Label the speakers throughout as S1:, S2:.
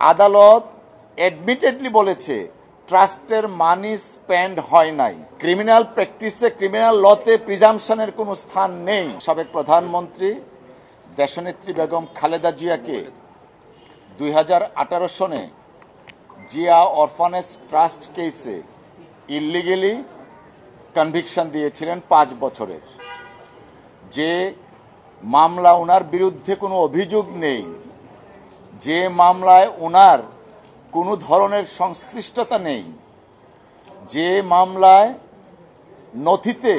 S1: আদালত অ্যাডমিটেডলি বলেছে ট্রাস্টের মানি স্পেন্ড হয় নাই। ক্রিমিনাল প্র্যাকটিসে, ক্রিমিনাল লতে প্রিজাম্পশনের কোনো স্থান নেই। সাবেক প্রধানমন্ত্রী দেশনেত্রী বেগম খালেদা জিয়াকে 2018 সনে জিয়া অরফানেজ ট্রাস্ট কেসে ইলিগেলি কনভিকশন দিয়েছিলেন 5 বছরের। যে মামলা ওনার বিরুদ্ধে কোনো অভিযোগ নেই, যে মামলায় ওনার কোনো ধরনের সংশ্লিষ্টতা নেই, যে মামলায় নথিতে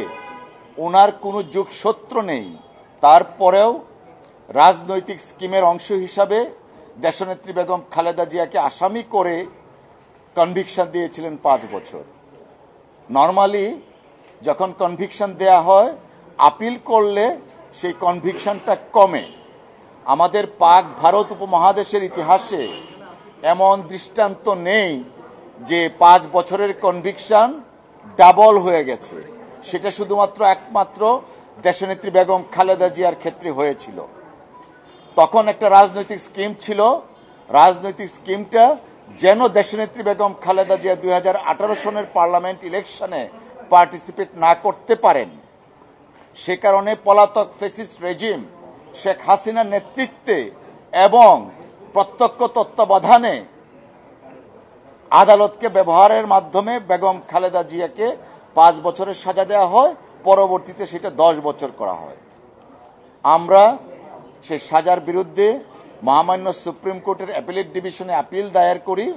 S1: ওনার কোনো যোগসূত্র নেই, তারপরেও রাজনৈতিক স্কিমের অংশ হিসাবে দেশনেত্রী বেগম খালেদা জিয়াকে আসামি করে কনভিকশন দিয়েছিলেন 5 বছর। নর্মালি যখন কনভিকশন দেয়া হয়, আপিল করলে সেই কনভিকশনটা কমে। আমাদের পাক ভারত উপমহাদেশের ইতিহাসে এমন দৃষ্টান্ত নেই যে 5 বছরের কনভিকশন ডাবল হয়ে গেছে। সেটা শুধুমাত্র একমাত্র দেশনেত্রী বেগম খালেদা জিয়ার ক্ষেত্রে হয়েছিল। তখন একটা রাজনৈতিক স্কিম ছিল, রাজনৈতিক স্কিমটা যেন দেশনেত্রী বেগম খালেদা জিয়া 2018 সনের পার্লামেন্ট ইলেকশনে পার্টিসিপেট না করতে পারেন। সে কারণে পলাতক ফ্যাসিস্ট রেজিম শেখ হাসিনার নেতৃত্বে এবং প্রত্যক্ষ তত্ত্বাবধানে আদালতকে ব্যবহারের মাধ্যমে বেগম খালেদা জিয়াকে 5 বছরের সাজা দেওয়া হয়, পরবর্তীতে সেটা 10 বছর করা হয়। আমরা সেই সাজার বিরুদ্ধে মহামান্য সুপ্রিম কোর্টের অ্যাপিলেট ডিভিশনে আপিল দায়ের করি।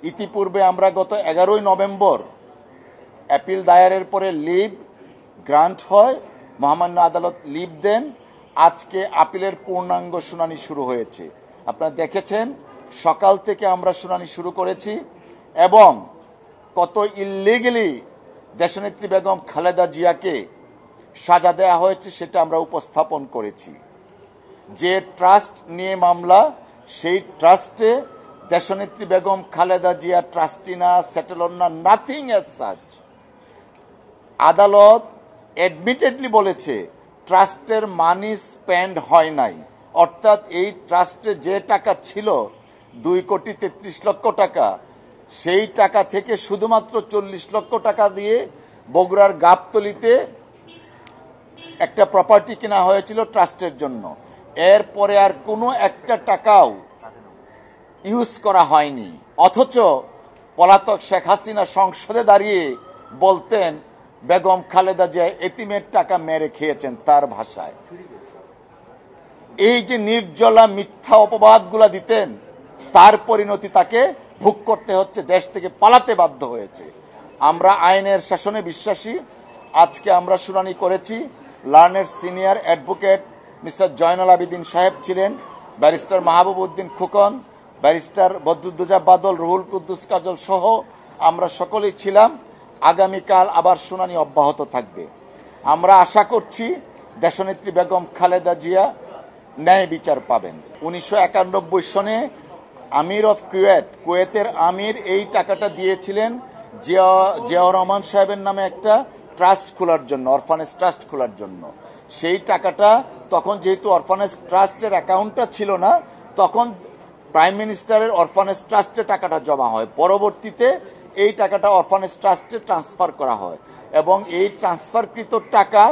S1: ইতিপূর্বে আমরা গত 11 নভেম্বর অ্যাপিল দায়েরের পরে লিভ গ্রান্ট হয়, মহামান্য আদালত লিভ দেন। আজকে আপিলের পূর্ণাঙ্গ শুনানি শুরু হয়েছে। আপনারা দেখেছেন সকাল থেকে আমরা শুনানি শুরু করেছি এবং কত ইলিগালি দেশনেত্রী বেগম খালেদা জিয়াকে সাজা দেওয়া হয়েছে সেটা আমরা উপস্থাপন করেছি। যে ট্রাস্ট নিয়ে মামলা, সেই ট্রাস্টে দেশনেত্রী বেগম খালেদা জিয়া ট্রাস্টি না, সেটেলর না, নাথিং এজ সাচ। আদালত অ্যাডমিটেডলি বলেছে ট্রাস্টের মানি স্পেন্ড হয় নাই, অর্থাৎ এই ট্রাস্টে যে টাকা ছিল 2,33 লক্ষ টাকা, সেই টাকা থেকে শুধুমাত্র 40 লক্ষ টাকা দিয়ে বগুড়ার গাবতলীতে একটা প্রপার্টি কেনা হয়েছিল ট্রাস্টের জন্য। এরপরে আর কোনো একটা টাকাও ইউজ করা হয়নি। অথচ পলাতক শেখ হাসিনা সংসদে দাঁড়িয়ে বলতেন বেগম খালেদা জিয়া এতিমের টাকা মেরে খেয়েছেন, তার ভাষায়। এই যে নির্জলা মিথ্যা অপবাদগুলা দিতেন, তার পরিণতি তাকে ভোগ করতে হচ্ছে, দেশ থেকে পালাতে বাধ্য হয়েছে। আমরা আইনের শাসনে বিশ্বাসী। আজকে আমরা শুনানি করেছি। লার্নের senior advocate mister Zainal Abedin সাহেব ছিলেন, ব্যারিস্টার মাহবুব উদ্দিন খোকন, ব্যারিস্টার বদরুদ্দোজা বাদল, রুহুল কুদ্দুস কাজল সহ আমরা সকলেই ছিলাম। আগামীকাল আবার শুনানি অব্যাহত থাকবে। আমরা আশা করছি দেশনেত্রী বেগম খালেদা জিয়া ন্যায় বিচার পাবেন। 1991 সনে আমির অফ কুয়েতের আমির এই টাকাটা দিয়েছিলেন জিয়াউর রহমান সাহেবের নামে একটা ট্রাস্ট খোলার জন্য, অরফানেজ ট্রাস্ট খোলার জন্য। সেই টাকাটা তখন যেহেতু অরফানেজ ট্রাস্টের অ্যাকাউন্টটা ছিল না, তখন প্রাইম মিনিস্টারের অরফানেজ ট্রাস্টে টাকাটা জমা হয়। পরবর্তীতে এই টাকাটা অরফানেজ ট্রাস্টে ট্রান্সফার করা হয় এবং এই ট্রান্সফারকৃত টাকা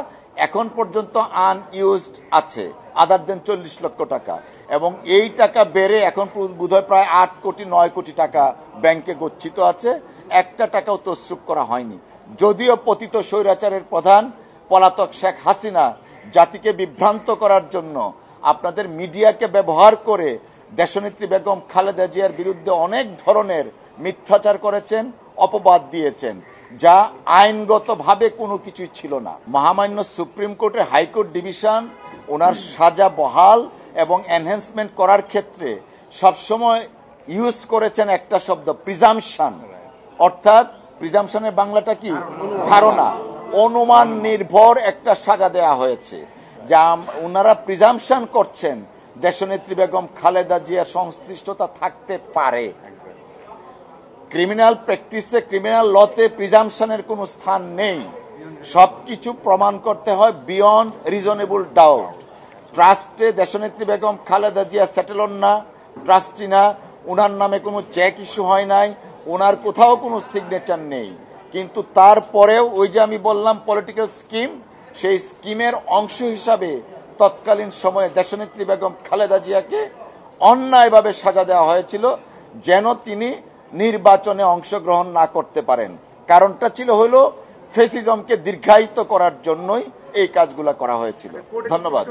S1: এখন পর্যন্ত আনইউজড আছে, আদার দেন 40 লক্ষ টাকা। এবং এই টাকা বেড়ে এখন বোধহয় প্রায় 8 কোটি 9 কোটি টাকা ব্যাংকে গচ্ছিত আছে। একটা টাকাও তসরুপ করা হয়নি। যদিও পতিত স্বৈরাচারের প্রধান পলাতক শেখ হাসিনা জাতিকে বিভ্রান্ত করার জন্য আপনাদের মিডিয়াকে ব্যবহার করে দেশনেত্রী বেগম খালেদা জিয়ার বিরুদ্ধে অনেক ধরনের মিথ্যাচার করেছেন, অপবাদ দিয়েছেন, যা আইনগতভাবে কোনো কিছুই ছিল না। মহামান্য সুপ্রিম কোর্টের হাইকোর্ট ডিভিশন ওনার সাজা বহাল এবং এনহ্যান্সমেন্ট করার ক্ষেত্রে সবসময় ইউজ করেছেন একটা শব্দ, প্রিজাম্পশন। অর্থাৎ প্রিজাম্পশনের বাংলাটা কি? ধারণা, অনুমান নির্ভর একটা সাজা দেয়া হয়েছে, যা ওনারা প্রিজাম্পশন করছেন দেশনেত্রী বেগম খালেদা জিয়ার সংশ্লিষ্টতা থাকতে পারে। ক্রিমিনাল প্র্যাকটিসে, ক্রিমিনাল লতে প্রিজাম্পশনের কোনো স্থান নেই। সবকিছু প্রমাণ করতে হয় বিয়ন্ড রিজনেবল ডাউট। ট্রাস্টে দেশনেত্রী বেগম খালেদা জিয়া সেটেলর না, ট্রাস্টি না, ওনার নামে কোনো চেক ইস্যু হয় নাই, ওনার কোথাও কোনো সিগনেচার নেই। কিন্তু তারপরেও ওই যে আমি বললাম পলিটিক্যাল স্কিম, সেই স্কিমের অংশ হিসাবে তৎকালীন সময়ে দেশনেত্রী বেগম খালেদা জিয়াকে অন্যায়ভাবে সাজা দেওয়া হয়েছিল যেন তিনি নির্বাচনে অংশগ্রহণ না করতে পারেন। কারণটা ছিল হলো ফ্যাসিজমকে দীর্ঘায়িত করার জন্যই এই কাজগুলো করা হয়েছিল। ধন্যবাদ।